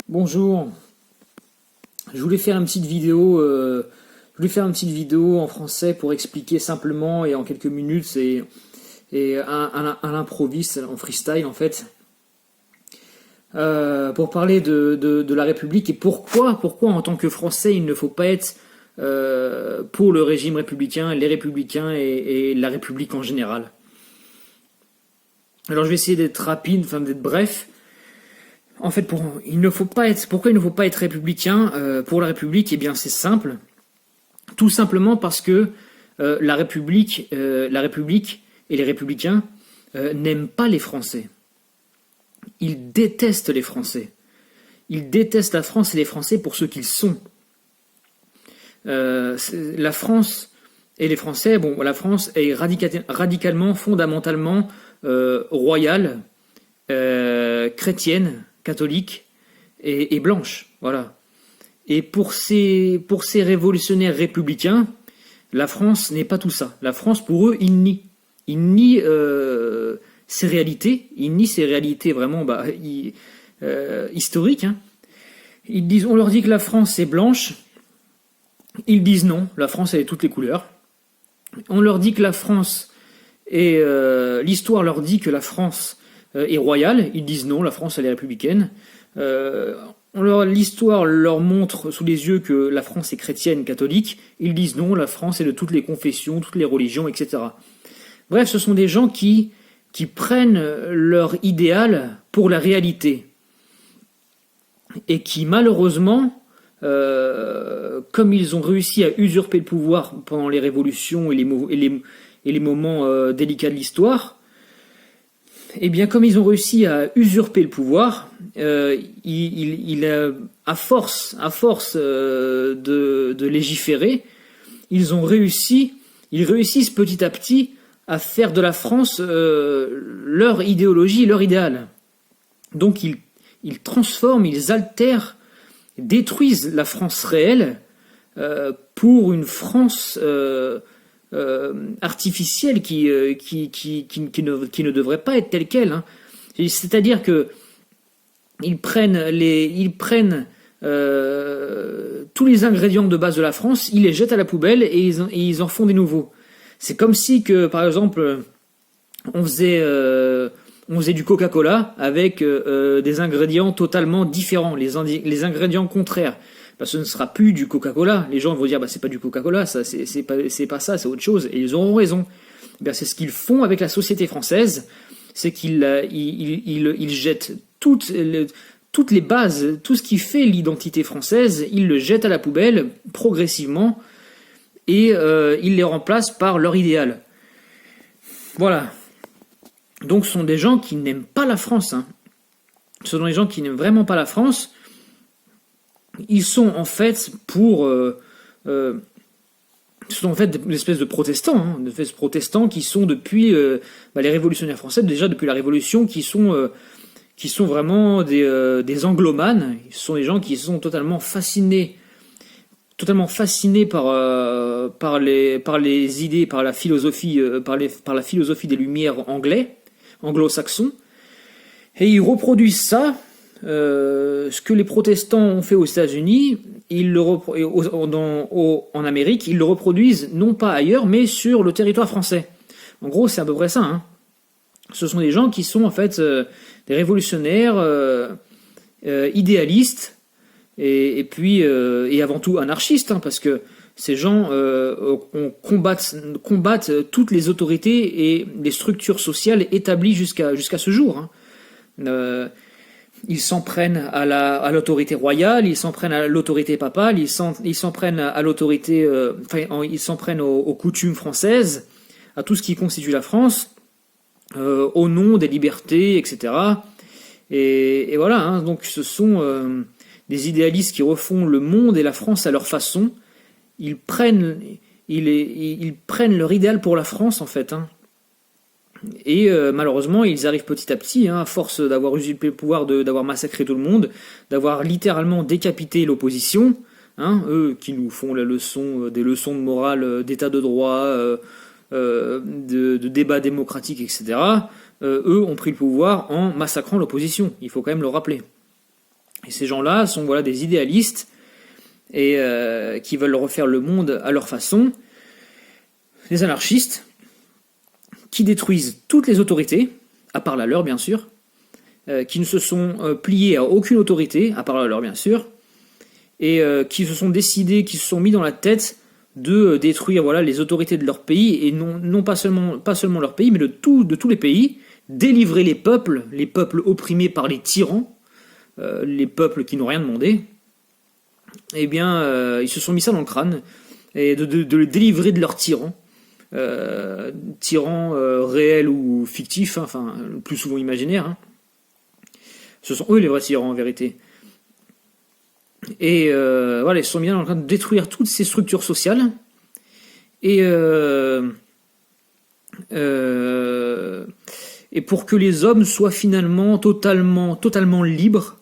Bonjour, je voulais faire une petite vidéo, en français pour expliquer simplement et en quelques minutes et à l'improviste, en freestyle en fait, pour parler de la République et pourquoi en tant que Français il ne faut pas être pour le régime républicain, les républicains et la République en général. Alors je vais essayer d'être rapide, enfin d'être bref. En fait, pourquoi il ne faut pas être républicain pour la République? Eh bien, c'est simple. Tout simplement parce que la République et les républicains n'aiment pas les Français. Ils détestent les Français. Ils détestent la France et les Français pour ce qu'ils sont. La France et les Français, bon, la France est radicalement, fondamentalement royale, chrétienne, catholique et blanche, voilà. Et pour ces révolutionnaires républicains, la France n'est pas tout ça. La France, pour eux, ils nient ces réalités vraiment historiques. Hein. On leur dit que la France est blanche, ils disent non, la France elle est toutes les couleurs. On leur dit que la France est l'histoire leur dit que la France est royale, ils disent non, la France elle est républicaine. L'histoire leur montre sous les yeux que la France est chrétienne, catholique, ils disent non, la France est de toutes les confessions, toutes les religions, etc. Bref, ce sont des gens qui prennent leur idéal pour la réalité et qui malheureusement, comme ils ont réussi à usurper le pouvoir pendant les révolutions et les moments délicats de l'histoire, eh bien, comme ils ont réussi à usurper le pouvoir, à force de légiférer, ils réussissent petit à petit à faire de la France leur idéologie, leur idéal. Donc ils transforment, ils altèrent, détruisent la France réelle pour une France artificielle qui ne devrait pas être telle qu'elle. Hein. C'est-à-dire que ils prennent tous les ingrédients de base de la France, ils les jettent à la poubelle et ils en font des nouveaux. C'est comme si que, par exemple, on faisait du Coca-Cola avec des ingrédients totalement différents, les ingrédients contraires. Ce ne sera plus du Coca-Cola. Les gens vont dire c'est pas du Coca-Cola, ça c'est pas ça, c'est autre chose. Et ils auront raison. C'est ce qu'ils font avec la société française, c'est qu'ils jettent toutes les bases, tout ce qui fait l'identité française, ils le jettent à la poubelle progressivement et ils les remplacent par leur idéal. Voilà. Donc ce sont des gens qui n'aiment pas la France. Hein. Ce sont des gens qui n'aiment vraiment pas la France. Ils sont en fait ce sont en fait une espèce de protestants, hein, une espèce de protestants qui sont depuis les révolutionnaires français, déjà depuis la Révolution, qui sont vraiment des anglomanes. Ce sont des gens qui sont totalement fascinés par les idées, par la philosophie, par la philosophie des Lumières anglo-saxons, et ils reproduisent ça. Ce que les protestants ont fait aux États-Unis, en Amérique, ils le reproduisent non pas ailleurs, mais sur le territoire français. En gros, c'est à peu près ça. Hein. Ce sont des gens qui sont en fait des révolutionnaires, idéalistes, et puis avant tout anarchistes, hein, parce que ces gens combattent toutes les autorités et les structures sociales établies jusqu'à ce jour. Hein. Ils s'en prennent à l'autorité royale, ils s'en prennent à l'autorité papale, ils s'en prennent à l'autorité, ils s'en prennent aux coutumes françaises, à tout ce qui constitue la France, au nom des libertés, etc. Et voilà, hein, donc ce sont des idéalistes qui refont le monde et la France à leur façon. Ils prennent leur idéal pour la France, en fait. Hein. Et malheureusement, ils arrivent petit à petit, hein, à force d'avoir usurpé le pouvoir, d'avoir massacré tout le monde, d'avoir littéralement décapité l'opposition, hein, eux qui nous font des leçons de morale, d'état de droit, de débat démocratique, etc. Eux ont pris le pouvoir en massacrant l'opposition, il faut quand même le rappeler. Et ces gens-là sont voilà, des idéalistes et qui veulent refaire le monde à leur façon. Des anarchistes qui détruisent toutes les autorités, à part la leur bien sûr, qui ne se sont pliés à aucune autorité, à part la leur bien sûr, et qui se sont décidés, qui se sont mis dans la tête de détruire voilà, les autorités de leur pays, et non pas seulement leur pays, mais de tous les pays, délivrer les peuples opprimés par les tyrans, les peuples qui n'ont rien demandé, eh bien, ils se sont mis ça dans le crâne, et de les délivrer de leurs tyrans, réels ou fictifs, hein, enfin, le plus souvent imaginaires. Hein. Ce sont eux les vrais tyrans en vérité. Et voilà, ils se sont mis en train de détruire toutes ces structures sociales. Et pour que les hommes soient finalement totalement libres,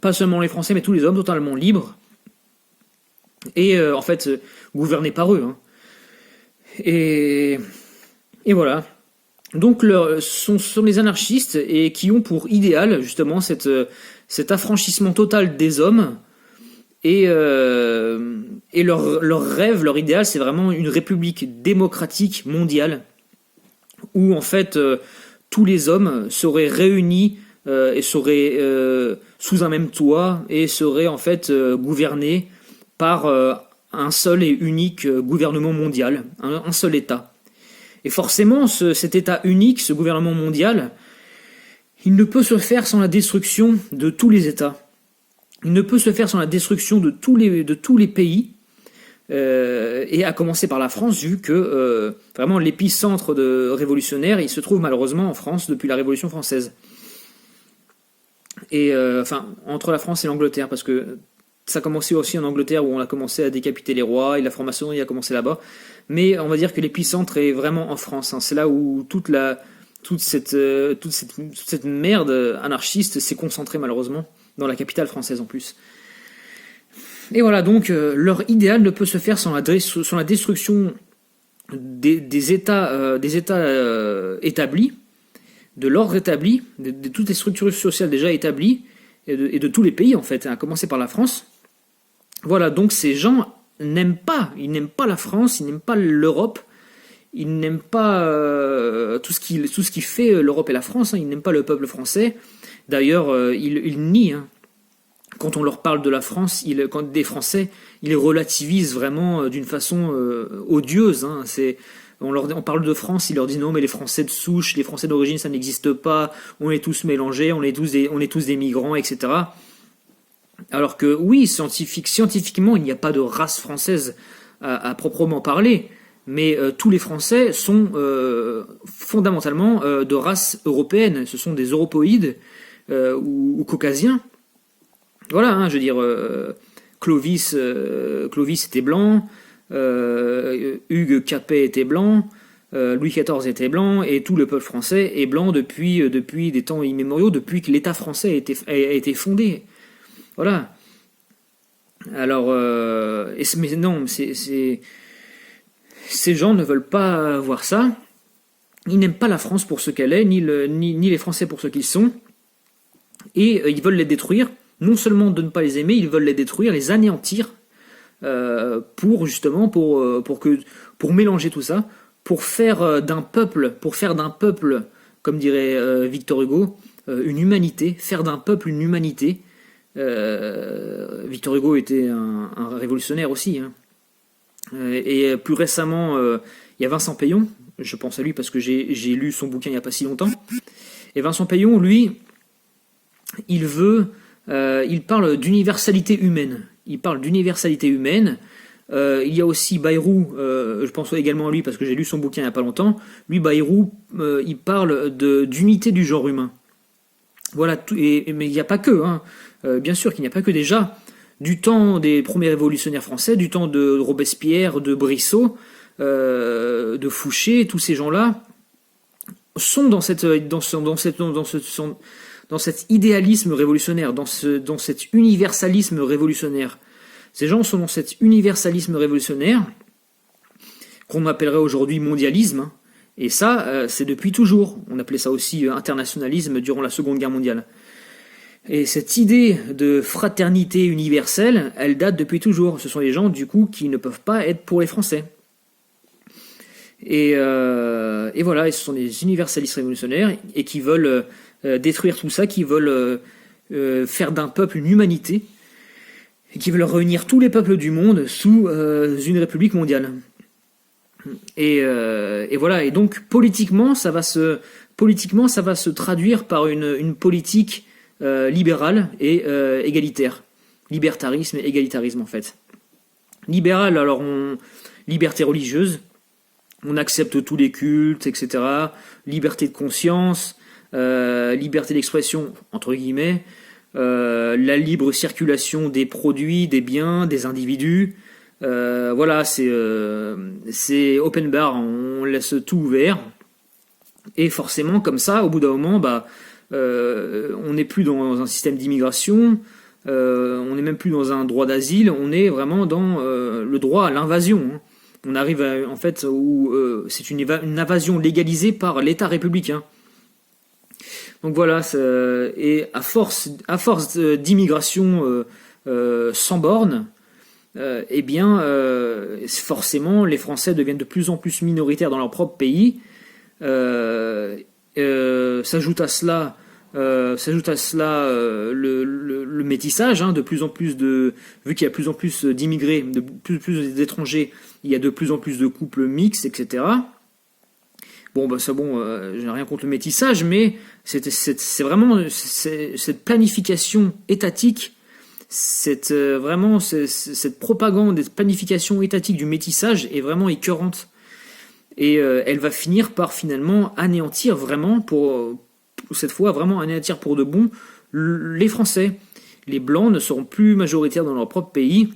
pas seulement les Français, mais tous les hommes totalement libres, et en fait gouvernés par eux. Hein. Et voilà. Donc ce sont les anarchistes et qui ont pour idéal justement cet affranchissement total des hommes, et leur rêve, leur idéal, c'est vraiment une république démocratique mondiale où en fait tous les hommes seraient réunis et seraient sous un même toit et seraient en fait gouvernés par un seul et unique gouvernement mondial, un seul État. Et forcément, cet État unique, ce gouvernement mondial, il ne peut se faire sans la destruction de tous les États. Il ne peut se faire sans la destruction de tous les pays, et à commencer par la France, vu que vraiment l'épicentre révolutionnaire, il se trouve malheureusement en France depuis la Révolution française. Et enfin, entre la France et l'Angleterre, parce que ça a commencé aussi en Angleterre où on a commencé à décapiter les rois et la franc-maçonnerie a commencé là-bas. Mais on va dire que l'épicentre est vraiment en France. Hein. C'est là où toute cette merde anarchiste s'est concentrée malheureusement, dans la capitale française en plus. Et voilà, donc leur idéal ne peut se faire sans la destruction des États établis, de l'ordre établi, de toutes les structures sociales déjà établies, et de tous les pays en fait, à commencer par la France. Voilà, donc ces gens ils n'aiment pas la France, ils n'aiment pas l'Europe, ils n'aiment pas tout ce qui fait l'Europe et la France, hein, ils n'aiment pas le peuple français. D'ailleurs, ils nient, hein. Quand on leur parle de la France, quand des Français, ils relativisent vraiment d'une façon odieuse. Hein. On parle de France, ils leur disent non mais les Français de souche, les Français d'origine ça n'existe pas, on est tous mélangés, on est tous des migrants, etc. Alors que oui, scientifiquement, il n'y a pas de race française à proprement parler, mais tous les Français sont fondamentalement de race européenne. Ce sont des europoïdes ou caucasiens. Voilà, hein, je veux dire, Clovis était blanc, Hugues Capet était blanc, Louis XIV était blanc, et tout le peuple français est blanc depuis des temps immémoriaux, depuis que l'État français a été fondé. Voilà. Alors, mais non, ces gens ne veulent pas voir ça. Ils n'aiment pas la France pour ce qu'elle est, ni les Français pour ce qu'ils sont. Et ils veulent les détruire. Non seulement de ne pas les aimer, ils veulent les détruire, les anéantir, pour mélanger tout ça, pour faire d'un peuple, comme dirait Victor Hugo, une humanité, faire d'un peuple une humanité. Victor Hugo était un révolutionnaire aussi, hein. Et plus récemment il y a Vincent Payon, je pense à lui parce que j'ai lu son bouquin il n'y a pas si longtemps, et Vincent Payon lui il parle d'universalité humaine, il y a aussi Bayrou, je pense également à lui parce que j'ai lu son bouquin il n'y a pas longtemps. Lui, Bayrou, il parle d'unité du genre humain. Voilà, mais il n'y a pas que, hein. Bien sûr qu'il n'y a pas que. Déjà, du temps des premiers révolutionnaires français, du temps de Robespierre, de Brissot, de Fouché, tous ces gens-là sont dans cet idéalisme révolutionnaire, dans cet universalisme révolutionnaire. Ces gens sont dans cet universalisme révolutionnaire qu'on appellerait aujourd'hui mondialisme, hein, Et ça, c'est depuis toujours. On appelait ça aussi internationalisme durant la Seconde Guerre mondiale. Et cette idée de fraternité universelle, elle date depuis toujours. Ce sont les gens, du coup, qui ne peuvent pas être pour les Français. Et voilà, et ce sont des universalistes révolutionnaires et qui veulent détruire tout ça, qui veulent faire d'un peuple une humanité, et qui veulent réunir tous les peuples du monde sous une république mondiale. Et voilà, et donc politiquement, ça va se traduire par une politique libérale et égalitaire. Libertarisme et égalitarisme, en fait. Libéral, alors liberté religieuse, on accepte tous les cultes, etc. Liberté de conscience, liberté d'expression, entre guillemets, la libre circulation des produits, des biens, des individus. Voilà, c'est open bar, on laisse tout ouvert. Et forcément, comme ça, au bout d'un moment, on n'est plus dans un système d'immigration, on n'est même plus dans un droit d'asile, on est vraiment dans le droit à l'invasion. On arrive en fait où c'est une invasion légalisée par l'État républicain. Donc voilà, et à force d'immigration sans bornes, forcément les Français deviennent de plus en plus minoritaires dans leur propre pays. S'ajoute à cela le métissage, de plus en plus vu qu'il y a de plus en plus d'immigrés, de plus d'étrangers, il y a de plus en plus de couples mixtes, etc. Je n'ai rien contre le métissage, mais c'est vraiment cette planification étatique, cette propagande, cette planification étatique du métissage est vraiment écœurante. Et elle va finir par finalement anéantir vraiment, cette fois vraiment anéantir pour de bon les Français. Les Blancs ne seront plus majoritaires dans leur propre pays.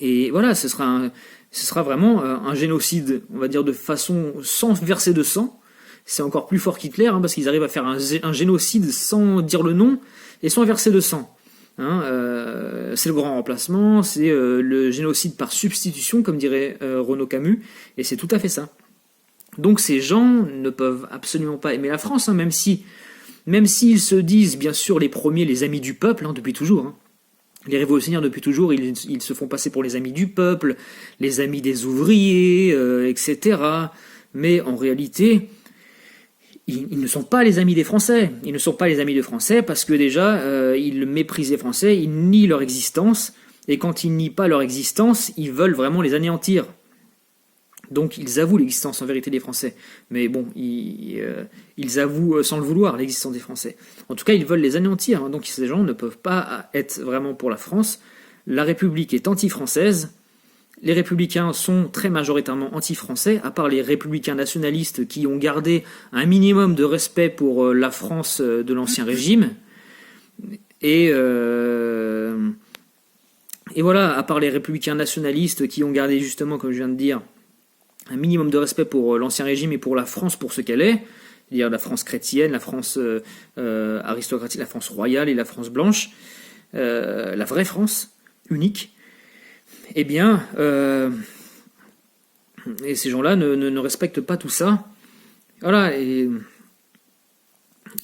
Et voilà, ce sera vraiment un génocide, on va dire de façon sans verser de sang. C'est encore plus fort qu'Hitler, parce qu'ils arrivent à faire un génocide sans dire le nom et sans verser de sang. C'est le grand remplacement, c'est le génocide par substitution, comme dirait Renaud Camus, et c'est tout à fait ça. Donc ces gens ne peuvent absolument pas aimer la France, même s'ils se disent bien sûr les premiers, les amis du peuple, depuis toujours. Les révolutionnaires depuis toujours, ils se font passer pour les amis du peuple, les amis des ouvriers, etc. Mais en réalité, ils ne sont pas les amis des Français. Ils ne sont pas les amis des Français parce que déjà, ils méprisent les Français, ils nient leur existence. Et quand ils nient pas leur existence, ils veulent vraiment les anéantir. Donc ils avouent l'existence en vérité des Français. Mais bon, ils avouent sans le vouloir l'existence des Français. En tout cas, ils veulent les anéantir. Donc ces gens ne peuvent pas être vraiment pour la France. La République est anti-française. Les républicains sont très majoritairement anti-français, à part les républicains nationalistes qui ont gardé un minimum de respect pour la France de l'Ancien Régime. Et voilà, à part les républicains nationalistes qui ont gardé justement, comme je viens de dire, un minimum de respect pour l'Ancien Régime et pour la France pour ce qu'elle est, c'est-à-dire la France chrétienne, la France aristocratique, la France royale et la France blanche, la vraie France, unique. Eh bien, et ces gens-là ne respectent pas tout ça. Voilà, et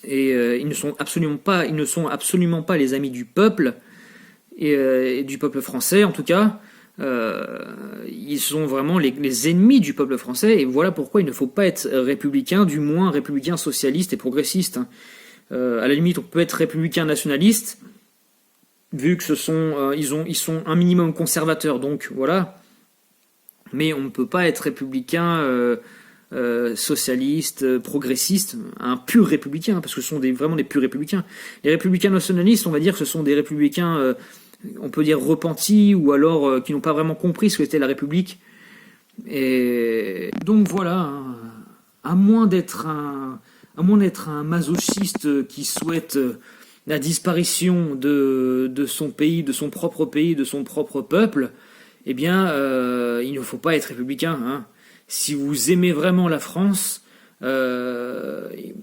ils ne sont absolument pas les amis du peuple et du peuple français, en tout cas. Ils sont vraiment les ennemis du peuple français, et voilà pourquoi il ne faut pas être républicain, du moins républicain socialiste et progressiste. À la limite, on peut être républicain nationaliste, vu que ils sont un minimum conservateurs, donc voilà. Mais on ne peut pas être républicain, socialiste, progressiste, un pur républicain, parce que ce sont vraiment des purs républicains. Les républicains nationalistes, on va dire que ce sont des républicains, on peut dire repentis, ou alors qui n'ont pas vraiment compris ce qu'était la République. Et donc voilà, à moins d'être un masochiste qui souhaite la disparition de son pays, de son propre peuple, eh bien, il ne faut pas être républicain. Si vous aimez vraiment la France,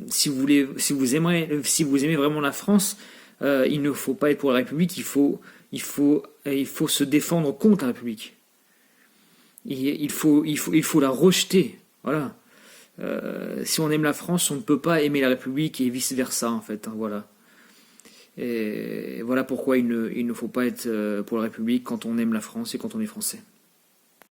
si vous aimez vraiment la France, il ne faut pas être pour la République. Il faut se défendre contre la République. Il faut la rejeter. Voilà. Si on aime la France, on ne peut pas aimer la République et vice versa en fait. Hein, voilà. Et voilà pourquoi il ne faut pas être pour la République quand on aime la France et quand on est français.